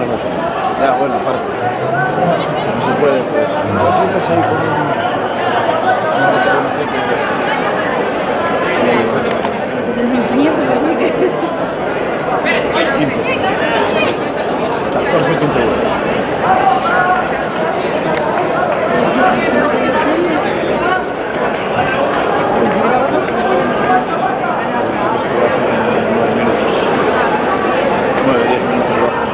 la ropa. Ya, bueno, aparte. Si no se puede, pues. A ver si estás ahí con un. Hay 15. 14, 15 euros. Esto va a hacer 9 minutos. 9, 10 minutos lo hacen.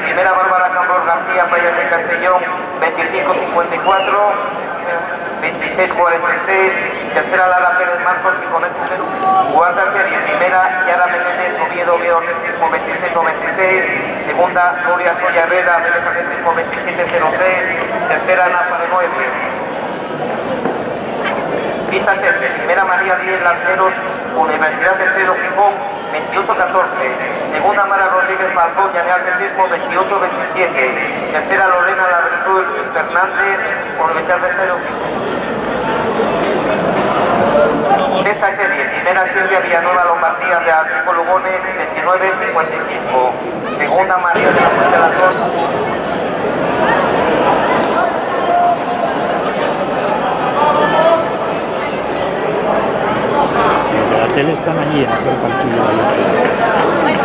Primera Bárbara Campos García, Playas de Castellón, 25.54, 26.46. Tercera Lara Pérez Marcos y con este cuarta serie. Primera Yara Menéndez Oviedo, Oviedo Atletismo 26.96. Segunda Nuria Soya Herrera, Vélez Atletismo 27.06. Tercera Ana Paremoeble. Quinta serie. Primera María Díez Lanceros, Universidad de Pedro Gijón 28.14. Segunda Mara Rodríguez Falcón, Llanear Atletismo 28.27. Tercera Lorena Labretul Fernández, Universidad de Pedro Gijón. Sexta serie, primera Silvia Villanueva Lombardía de Artico Lugones 29.55. Segunda María de la Fuente de la Cruz. Los de la tele están allí en aquel banquillo ahí.